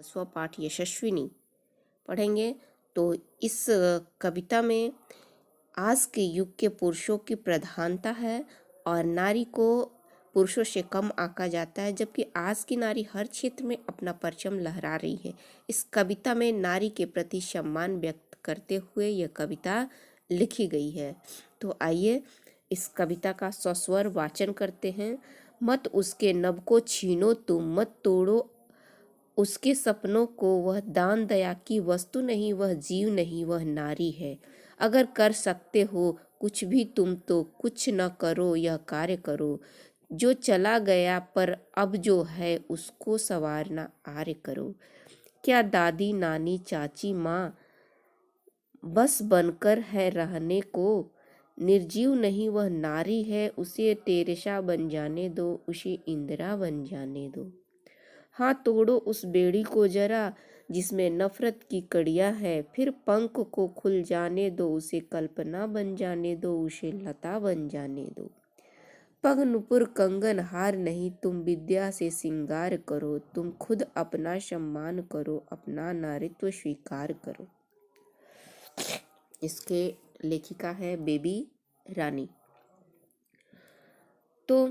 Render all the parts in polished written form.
स्वपाठ यशस्विनी पढ़ेंगे। तो इस कविता में आज के युग के पुरुषों की प्रधानता है और नारी को पुरुषों से कम आंका जाता है, जबकि आज की नारी हर क्षेत्र में अपना परचम लहरा रही है। इस कविता में नारी के प्रति सम्मान व्यक्त करते हुए यह कविता लिखी गई है। तो आइए इस कविता का सस्वर वाचन करते हैं। मत उसके नभ को छीनो तुम, मत तोड़ो उसके सपनों को, वह दान दया की वस्तु नहीं, वह जीव नहीं, वह नारी है। अगर कर सकते हो कुछ भी तुम तो कुछ न करो, यह कार्य करो। जो चला गया पर अब जो है उसको संवारना आर्य करो। क्या दादी नानी चाची माँ बस बनकर है रहने को, निर्जीव नहीं वह नारी है, उसे तेरेसा बन जाने दो, उसे इंदिरा बन जाने दो। हाँ तोड़ो उस बेड़ी को जरा जिसमें नफरत की कड़ियाँ है, फिर पंख को खुल जाने दो, उसे कल्पना बन जाने दो, उसे लता बन जाने दो। पग नुपुर कंगन हार नहीं, तुम विद्या से श्रृंगार करो, तुम खुद अपना सम्मान करो, अपना नारित्व स्वीकार करो। इसके लेखिका है बेबी रानी। तो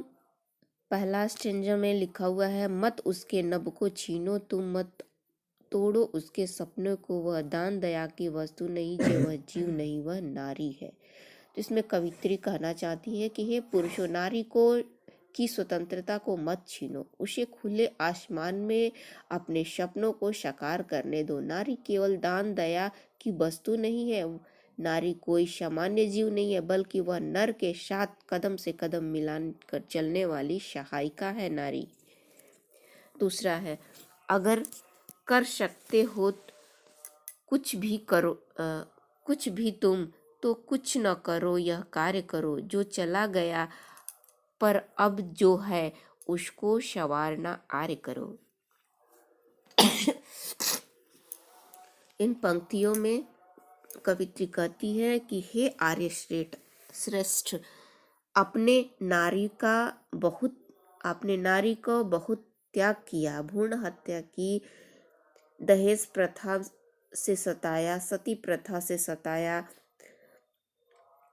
पहला स्टेंजा में लिखा हुआ है, मत उसके नभ को छीनो तुम, मत तोड़ो उसके सपनों को, वह दान दया की वस्तु नहीं, जो वह जीव नहीं, वह नारी है। तो इसमें कवित्री कहना चाहती है कि हे पुरुषों, नारी को की स्वतंत्रता को मत छीनो, उसे खुले आसमान में अपने सपनों को साकार करने दो। नारी केवल दान दया की वस्तु नहीं है, नारी कोई सामान्य जीव नहीं है, बल्कि वह नर के साथ कदम से कदम मिलाकर चलने वाली सहायिका है नारी। दूसरा है, अगर कर सकते हो कुछ भी करो, कुछ भी तुम तो कुछ न करो, यह कार्य करो। जो चला गया पर अब जो है उसको संवारना आर्य करो। इन पंक्तियों में कवित्री कहती है कि हे आर्य श्रेष्ठ, अपने नारी को बहुत त्याग किया, भ्रूण हत्या की, दहेज प्रथा से सताया, सती प्रथा से सताया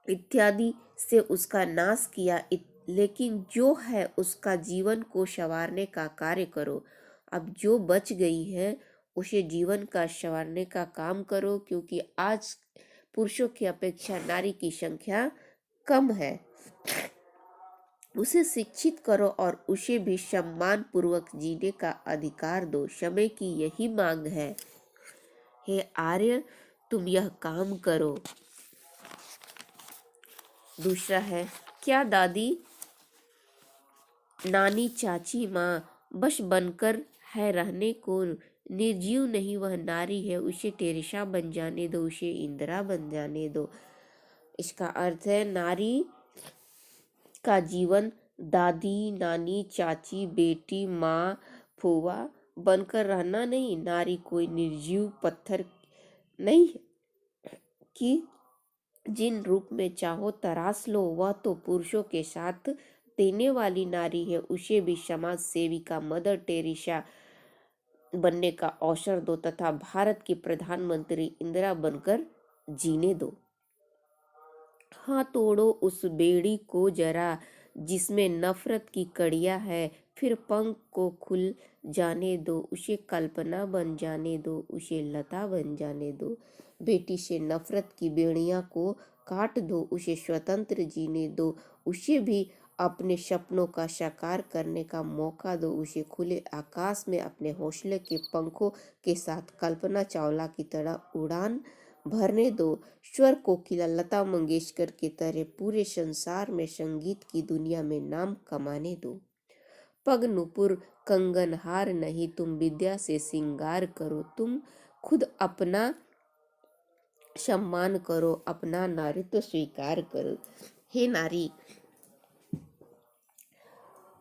इत्यादि से उसका नाश किया, लेकिन जो है उसका जीवन को संवारने का कार्य करो। अब जो बच गई है उसे जीवन का संवारने का काम करो, क्योंकि आज पुरुषों की अपेक्षा नारी की संख्या कम है। उसे शिक्षित करो और उसे भी सम्मान पूर्वक जीने का अधिकार दो। समय की यही मांग है। हे आर्य, तुम यह काम करो। दूसरा है, क्या दादी नानी चाची माँ बस बनकर है रहने को, निर्जीव नहीं वह नारी है, उसे टेरेसा बन जाने दो, उसे इंदिरा बन जाने दो। इसका अर्थ है, नारी का जीवन दादी नानी चाची बेटी माँ फुआ बनकर रहना नहीं। नारी कोई निर्जीव पत्थर नहीं कि जिन रूप में चाहो तराश लो, वह तो पुरुषों के साथ देने वाली नारी है। उसे भी समाज सेविका मदर टेरेसा बनने का अवसर दो तथा भारत की प्रधानमंत्री इंदिरा बनकर जीने दो। हाँ तोड़ो उस बेड़ी को जरा जिसमें नफरत की कड़ियाँ है, फिर पंख को खुल जाने दो, उसे कल्पना बन जाने दो, उसे लता बन जाने दो। बेटी से नफरत की बेड़ियाँ को काट दो, उसे स्वतंत्र जीने दो, उसे भी अपने सपनों का साकार करने का मौका दो, उसे खुले आकाश में अपने हौसले के पंखों के साथ कल्पना चावला की तरह उड़ान भरने दो। स्वर कोकिला लता मंगेशकर की तरह पूरे संसार में संगीत की दुनिया में नाम कमाने दो। पग नुपुर कंगन हार नहीं, तुम विद्या से श्रृंगार करो, तुम खुद अपना सम्मान करो, अपना नारित्व स्वीकार करो। हे नारी,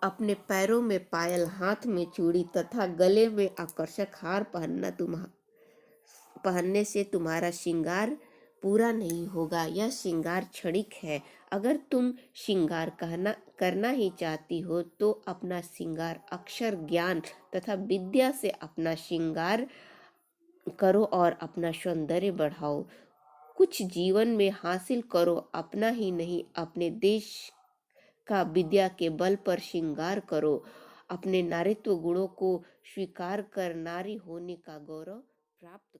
अपने पैरों में पायल, हाथ में चूड़ी तथा गले में आकर्षक हार पहनने से तुम्हारा श्रृंगार पूरा नहीं होगा। यह श्रृंगार क्षणिक है। अगर तुम श्रृंगार करना ही चाहती हो तो अपना श्रृंगार अक्षर ज्ञान तथा विद्या से अपना श्रृंगार करो और अपना सौंदर्य बढ़ाओ। कुछ जीवन में हासिल करो, अपना ही नहीं अपने देश का विद्या के बल पर श्रृंगार करो। अपने नारीत्व गुणों को स्वीकार कर नारी होने का गौरव प्राप्त